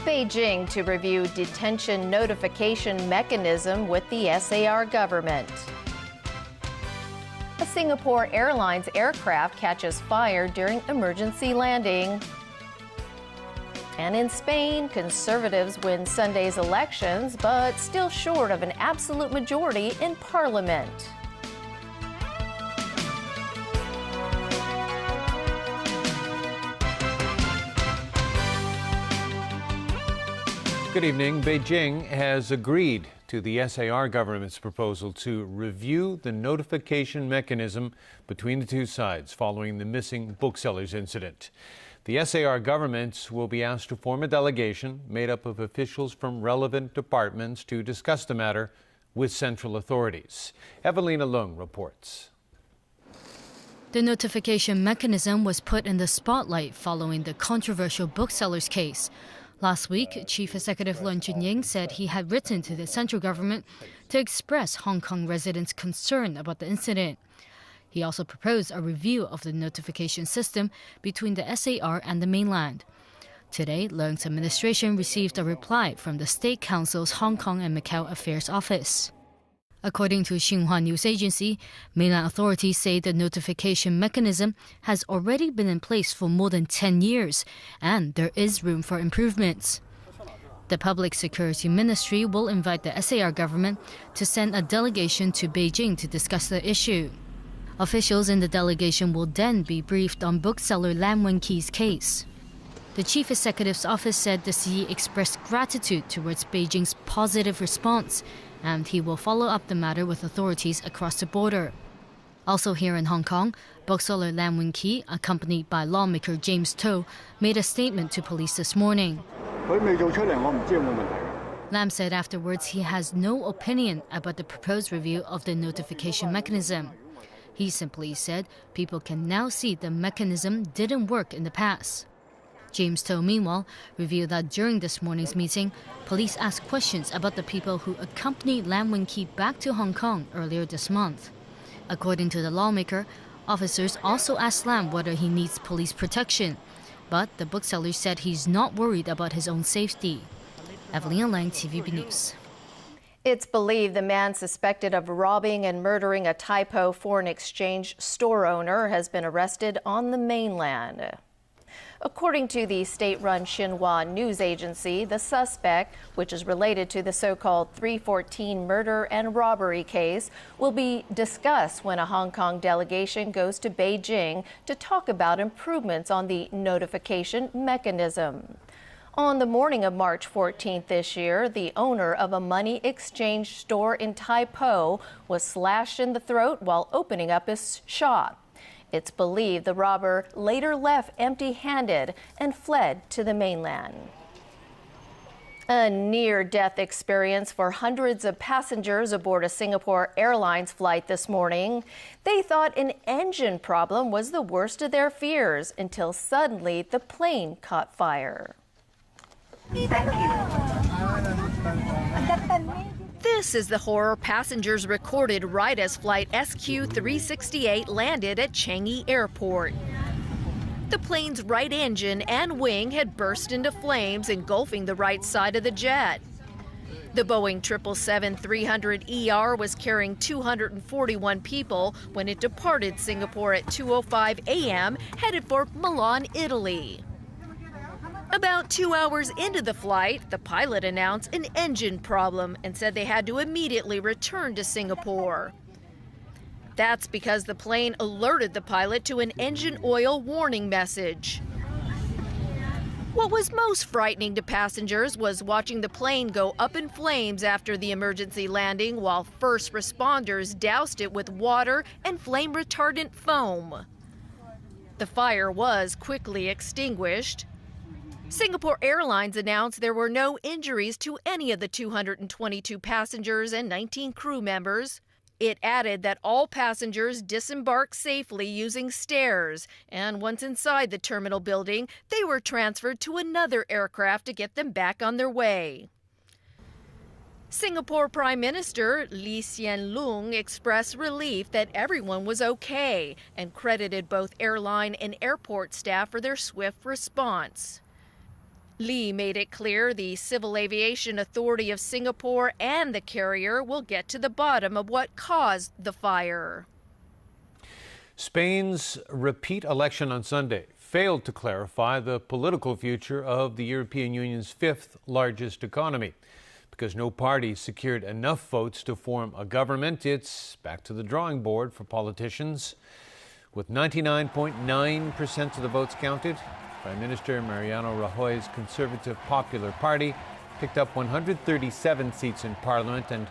Beijing to review detention notification mechanism with the SAR government. A Singapore Airlines aircraft catches fire during emergency landing. And in Spain, conservatives win Sunday's elections, but still short of an absolute majority in parliament. Good evening. Beijing has agreed to the SAR government's proposal to review the notification mechanism between the two sides following the missing booksellers incident. The SAR government will be asked to form a delegation made up of officials from relevant departments to discuss the matter with central authorities. Evelina Leung reports. The notification mechanism was put in the spotlight following the controversial booksellers case. Last week, Chief Executive Leung Chun-ying said he had written to the central government to express Hong Kong residents' concern about the incident. He also proposed a review of the notification system between the SAR and the mainland. Today, Leung's administration received a reply from the State Council's Hong Kong and Macau Affairs Office. According to Xinhua News Agency, mainland authorities say the notification mechanism has already been in place for more than 10 years, and there is room for improvements. The Public Security Ministry will invite the SAR government to send a delegation to Beijing to discuss the issue. Officials in the delegation will then be briefed on bookseller Lam Wenqi's case. The Chief Executive's office said the CE expressed gratitude towards Beijing's positive response, and he will follow up the matter with authorities across the border. Also here in Hong Kong, bookseller Lam Wenqi, accompanied by lawmaker James To, made a statement to police this morning. Lam said afterwards he has no opinion about the proposed review of the notification mechanism. He simply said people can now see the mechanism didn't work in the past. James To, meanwhile, revealed that during this morning's meeting, police asked questions about the people who accompanied Lam Wenqi back to Hong Kong earlier this month. According to the lawmaker, officers also asked Lam whether he needs police protection, but the bookseller said he's not worried about his own safety. Evelina Lang, TVB News. It's believed the man suspected of robbing and murdering a Tai Po foreign exchange store owner has been arrested on the mainland. According to the state-run Xinhua News Agency, the suspect, which is related to the so-called 314 murder and robbery case, will be discussed when a Hong Kong delegation goes to Beijing to talk about improvements on the notification mechanism. On the morning of March 14th this year, the owner of a money exchange store in Tai Po was slashed in the throat while opening up his shop. It's believed the robber later left empty-handed and fled to the mainland. A near-death experience for hundreds of passengers aboard a Singapore Airlines flight this morning. They thought an engine problem was the worst of their fears until suddenly the plane caught fire. This is the horror passengers recorded right as flight SQ-368 landed at Changi Airport. The plane's right engine and wing had burst into flames, engulfing the right side of the jet. The Boeing 777-300ER was carrying 241 people when it departed Singapore at 2:05 a.m., headed for Milan, Italy. About 2 hours into the flight, the pilot announced an engine problem and said they had to immediately return to Singapore. That's because the plane alerted the pilot to an engine oil warning message. What was most frightening to passengers was watching the plane go up in flames after the emergency landing while first responders doused it with water and flame retardant foam. The fire was quickly extinguished. Singapore Airlines announced there were no injuries to any of the 222 passengers and 19 crew members. It added that all passengers disembarked safely using stairs, and once inside the terminal building, they were transferred to another aircraft to get them back on their way. Singapore Prime Minister Lee Hsien Loong expressed relief that everyone was okay and credited both airline and airport staff for their swift response. Lee made it clear the Civil Aviation Authority of Singapore and the carrier will get to the bottom of what caused the fire. Spain's repeat election on Sunday failed to clarify the political future of the European Union's fifth largest economy. Because no party secured enough votes to form a government, it's back to the drawing board for politicians. With 99.9% of the votes counted, Prime Minister Mariano Rajoy's Conservative Popular Party picked up 137 seats in Parliament, and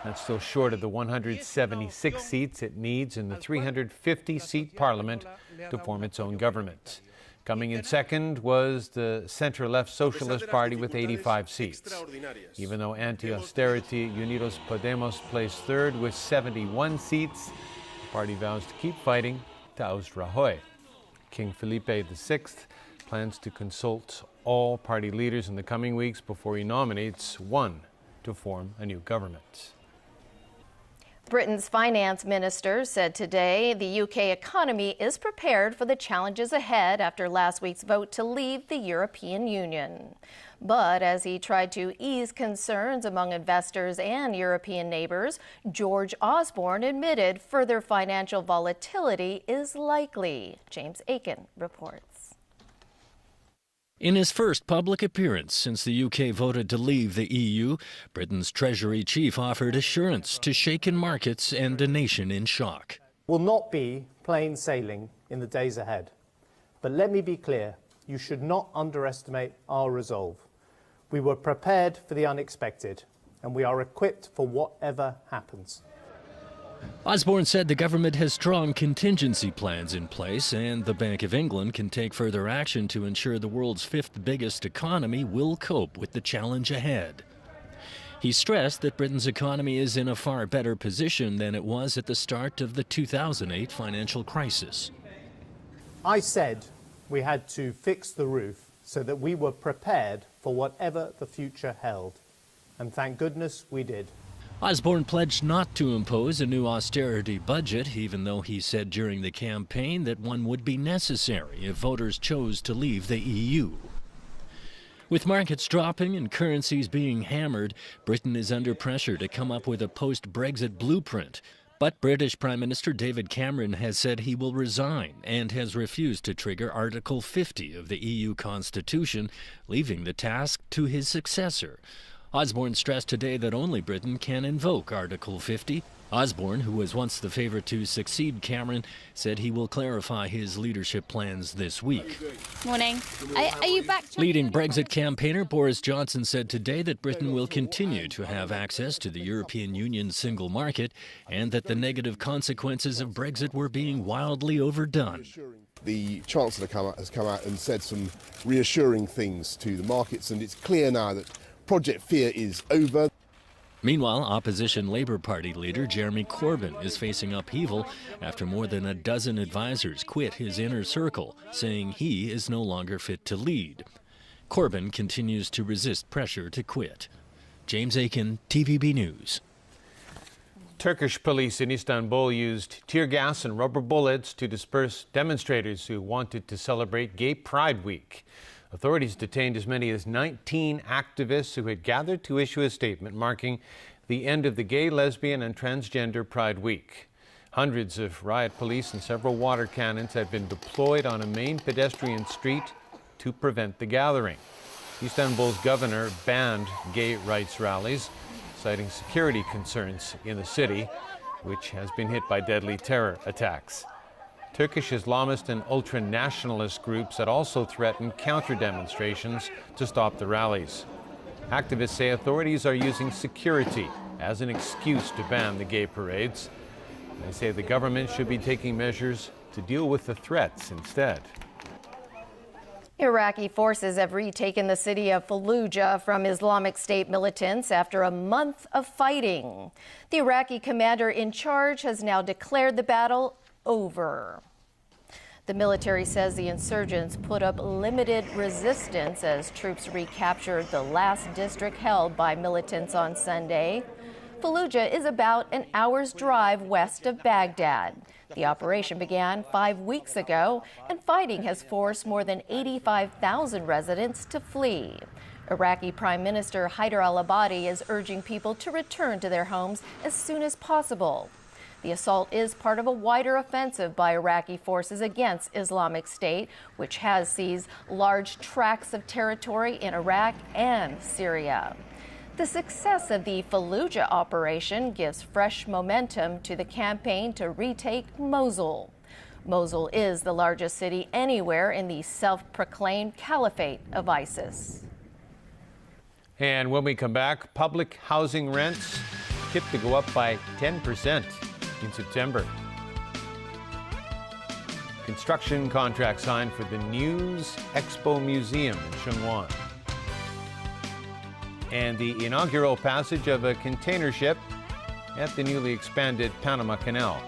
that's still short of the 176 seats it needs in the 350-seat Parliament to form its own government. Coming in second was the center-left Socialist Party with 85 seats. Even though anti-austerity Unidos Podemos placed third with 71 seats, the party vows to keep fighting to oust Rajoy. King Felipe VI plans to consult all party leaders in the coming weeks before he nominates one to form a new government. Britain's finance minister said today the UK economy is prepared for the challenges ahead after last week's vote to leave the European Union. But as he tried to ease concerns among investors and European neighbors, George Osborne admitted further financial volatility is likely. James Aiken reports. In his first public appearance since the UK voted to leave the EU, Britain's Treasury chief offered assurance to shaken markets and a nation in shock. Will not be plain sailing in the days ahead. But let me be clear, you should not underestimate our resolve. We were prepared for the unexpected, and we are equipped for whatever happens. Osborne said the government has strong contingency plans in place, and the Bank of England can take further action to ensure the world's fifth biggest economy will cope with the challenge ahead. He stressed that Britain's economy is in a far better position than it was at the start of the 2008 financial crisis. I said we had to fix the roof so that we were prepared for whatever the future held. And thank goodness we did. Osborne pledged not to impose a new austerity budget, even though he said during the campaign that one would be necessary if voters chose to leave the EU. With markets dropping and currencies being hammered, Britain is under pressure to come up with a post-Brexit blueprint. But British Prime Minister David Cameron has said he will resign and has refused to trigger Article 50 of the EU Constitution, leaving the task to his successor. Osborne stressed today that only Britain can invoke Article 50. Osborne, who was once the favorite to succeed Cameron, said he will clarify his leadership plans this week. Morning. Are you back? Leading Brexit campaigner Boris Johnson said today that Britain will continue to have access to the European Union's single market and that the negative consequences of Brexit were being wildly overdone. The Chancellor has come out and said some reassuring things to the markets, and it's clear now that Project Fear is over. Meanwhile, opposition Labour Party leader Jeremy Corbyn is facing upheaval after more than a dozen advisors quit his inner circle, saying he is no longer fit to lead. Corbyn continues to resist pressure to quit. James Aiken, TVB News. Turkish police in Istanbul used tear gas and rubber bullets to disperse demonstrators who wanted to celebrate Gay Pride Week. Authorities detained as many as 19 activists who had gathered to issue a statement marking the end of the gay, lesbian, and transgender Pride Week. Hundreds of riot police and several water cannons had been deployed on a main pedestrian street to prevent the gathering. Istanbul's governor banned gay rights rallies, citing security concerns in the city, which has been hit by deadly terror attacks. Turkish Islamist and ultra-nationalist groups had also threatened counter-demonstrations to stop the rallies. Activists say authorities are using security as an excuse to ban the gay parades. They say the government should be taking measures to deal with the threats instead. Iraqi forces have retaken the city of Fallujah from Islamic State militants after a month of fighting. The Iraqi commander in charge has now declared the battle over. The military says the insurgents put up limited resistance as troops recaptured the last district held by militants on Sunday. Fallujah is about an hour's drive west of Baghdad. The operation began 5 weeks ago, and fighting has forced more than 85,000 residents to flee. Iraqi Prime Minister Haider al-Abadi is urging people to return to their homes as soon as possible. The assault is part of a wider offensive by Iraqi forces against Islamic State, which has seized large tracts of territory in Iraq and Syria. The success of the Fallujah operation gives fresh momentum to the campaign to retake Mosul. Mosul is the largest city anywhere in the self-proclaimed caliphate of ISIS. And when we come back, public housing rents tipped to go up by 10% in September. Construction contract signed for the News Expo Museum in Sheungwan. And the inaugural passage of a container ship at the newly expanded Panama Canal.